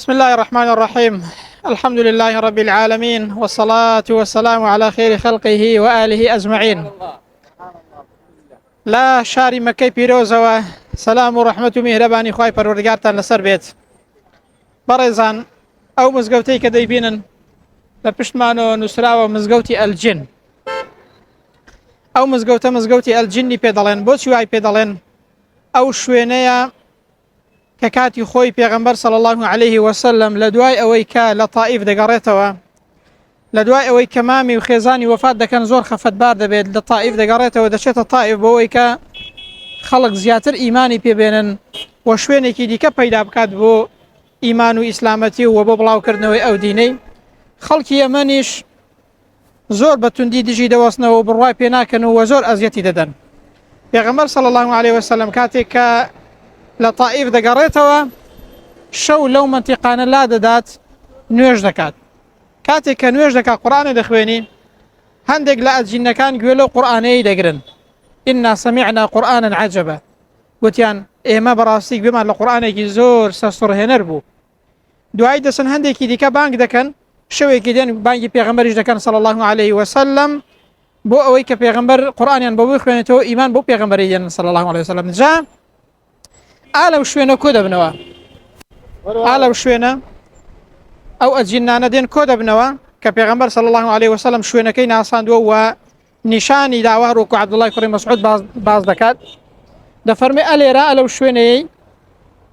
بسم الله الرحمن الرحيم. الحمد لله رب العالمين، والصلاة والسلام على خير خلقه وآله أجمعين. لا شاری مەکەی پیرۆزەوە سەلام و ڕەحمەت و میهرەبانی خوای پەروەردگارتان لەسەر بێت. بەڕێزان، ئەو مزگەوتەی کە دەیبینن لە پشتمانەوە نووسراوە مزگەوتی ئەلجن. ئەو مزگەوتە مزگەوتی ئەلجنی پێ دەڵێن. بۆچی وای پێ دەڵێن؟ ئەو شوێنەیە کە کاتی خۆی پێغەمبەر صلی الله عليه وسلم لە دوای ئەوەی کە لە تائیف دەگەڕێتەوە، لە دوای ئەوەی کە مامی و خێزانی وەفات دەکەن زۆر خەفەتبار دەبێت، لە تائیف دەگەڕێتەوە، دەچێتە تائیف بۆ ئەوەی کە خەڵک زیاتر ئیمانی پێبێنن و شوێنێکی دیکە پەیدا بکات بۆ ئیمان و ئیسلامەتی و بۆ بڵاوکردنەوەی ئەو دینەی. خەڵکی یەمەنیش زۆر بە توندی دژی دەوەستنەوە و بڕوای پێ ناکەن و زۆر ئەزیەتی دەدەن. پێغەمبەر صلی الله عليه وسلم کاتێک کە لە تائیف دەگەڕێتەوە، شەو لەو منتیقانە لا دەدات، نوێژ دەکات. کاتێک کە نوێژ دەکات قورئانە دەخوێنی، هەندێک لە ئەجینەکان گوێ لەو قورئانەیە دەگرن. ئینا سەمیعنا قورئانا عەجەبا، گوتیان ئێمە بەڕاستی گوێمان لە قورئانێکی زۆر سەرسوڕهێنەر بوو. دوای دەچن هەندێکی دیکە بانگ دەکەن، شەوێکی دێن بانگی پێغەمبەریش دەکەن صلی الله عليه وسلم بۆ ئەوەی کە پێغەمبەر قورئانیان بۆ بخوێنێتەوە، ئیمان بۆ پێغەمبەری دێنن صلی الله عليه وسلم. جا ئالەو شوێنە کۆ دەبنەوە، ئالەو شوێنە ئەو ئەجینانە دێن کۆ دەبنەوە کە پێغەمبەر صلی الله عليه وسلم شوێنەکەی ناساندووە و نیشانی داوا ڕووکو عەبدوڵڵای کوڕی مەسعود باز دەکات. دەفەرمێ ئەلێرە ئەلەو شوێنەیەی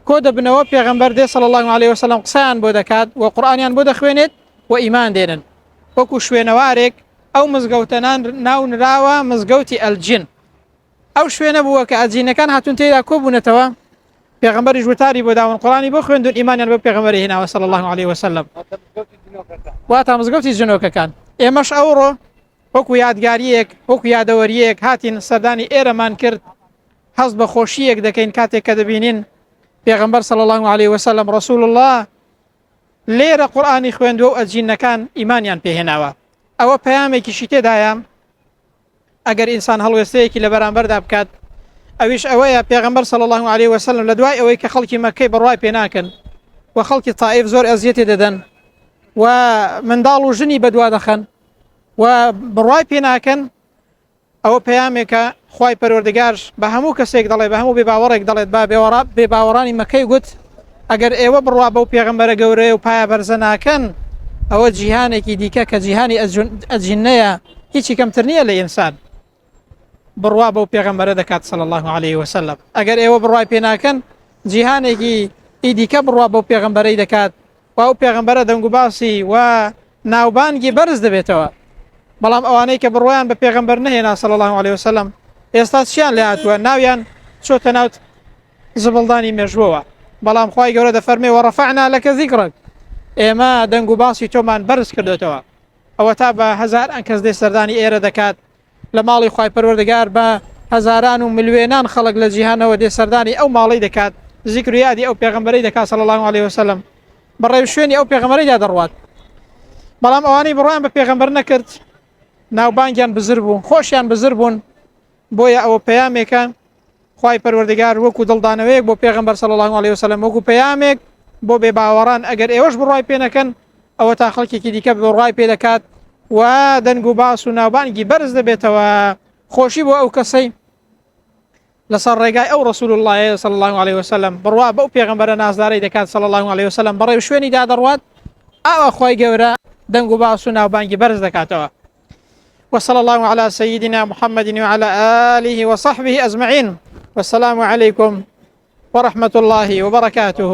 کۆ دەبنەوە، پێغەمبەر دێ صلی الله عليه وسلم قسەیان بۆ دەکات و قورئانیان بۆ دەخوێنێت و ئیمان دێنن. وەکو شوێنەوارێک ئەو مزگەوتە ناونراوە مزگەوتی ئەلجن. ئەو شوێنە بووە کە ئەجینەکان هاتوون تێدا کۆبوونەتەوە، پێغەمبەریش وتاری بۆ داون قورئانی بۆ خوێندون، ئیمانیان بۆ پێغەمبەری هێناوە صلی الله عليه وسلم. واتە مزگەوتی جنۆکەکان. ئێمەش ئەوڕۆ وەکو یادگاریەک، وەکو یادەوەریەک هاتین سەردانی ئێرەمان کرد، هەست بە خۆشیەک دەکەین کاتێک کە دەبینین پێغەمبەر صلی الله عليه وسلم رسول الله لێرە قورئانی خوێندووە و ئەجینەکان ئیمانیان پێهێناوە. ئەوە پەیامێکیشی تێدایە ئەگەر ئینسان هەڵوێستەیەکی لە بەرامبەردا بکات، ئەویش ئەوەیە پێغەمبەر صلی الله عليه وسلم لە دوای ئەوەی کە خەڵکی مەککەی بڕوای پێ ناکەن و خەڵکی تائیف زۆر ئەزیەتی دەدەن و منداڵ و ژنی بەدوا دەخەن و بڕوای پێ ناکەن، ئەوە پەیامێکە خوای پەروەردگار بە هەموو کەسێک دەڵێ، بە هەموو بێباوەڕێک دەڵێت، با بێباوەڕانی مەککەی گوت ئەگەر ئێوە بڕوا بەو پێغەمبەرە گەورەیە و پایە بەرزە ناکەن، ئەوە جیهانێکی دیکە کە جیهانی ئەجینەیە هیچی کەمتر نییە لە ئینسان، بڕوا بەو پێغەمبەرە دەکات صلی الله عليه وسلم. ئەگەر ئێوە بڕوای پێ ناکەن، جیهانێکی ئیدیکە بڕوا بەو پێغەمبەرەی دەکات و ئەو پێغەمبەرە دەنگ و باسی و ناوبانگی بەرز دەبێتەوە. بەڵام ئەوانەی کە بڕوایان بە پێغەمبەر نەهێنا صلی الله عليه وسلم، ئێستا چیان لێ هاتووە؟ ناویان چۆتە ناو زبڵدانی مێژووەوە. بەڵام خوای گەورە دەفەرمێ وەڕەفەعنا لەکە ذیکرەک، ئێمە دەنگ و باسی تۆمان بەرز کردوێتەوە. ئەوە تا بە هەزاران کەس دێ سەردانی ئێرە دەکات، لە ماڵی خوای پەروەردگار بە هەزاران و ملیۆنان خەڵک لە جیهانەوە دێ سەردانی ئەو ماڵی دەکات، ذیکر و یادی ئەو پێغەمبەرەی دەکات صلی الله عليه وسلم، بەڕێوە شوێنی ئەو پێغەمبەرەیدا دەڕوات. بەڵام ئەوانەی بڕوایان بە پێغەمبەر نەکرد، ناوبانگیان بزر بوو، خۆشیان بزر بوون. بۆیە ئەوە پەیامێکە خوای پەروەردگار وەکو دڵدانەوەیەک بۆ پێغەمبەر صلی الله عليه وسلم، وەکو پەیامێک بۆ بێباوەڕان. ئەگەر ئێوەش بڕوای پێ نەکەن، ئەوە تا خەڵکێکی دیکە بڕوای پێ دەکات و دەنگ و باس و ناوبانگی بەرز دەبێتەوە. خۆشی بۆ ئەو کەسەی لەسەر ڕێگای ئەو رسول الله صلی الله عليه وسلم بڕوا بەو پێغەمبەرە نازدارەی دەکات صلی الله عليه وسلم، بەڕێوە شوێنیدا دەڕوات، ئەوە خوای گەورە دەنگ و باس و ناوبانگی بەرز دەکاتەوە. وصلى الله على سيدنا محمد وعلى آله وصحبه أجمعين، والسلام عليكم ورحمة الله وبركاته.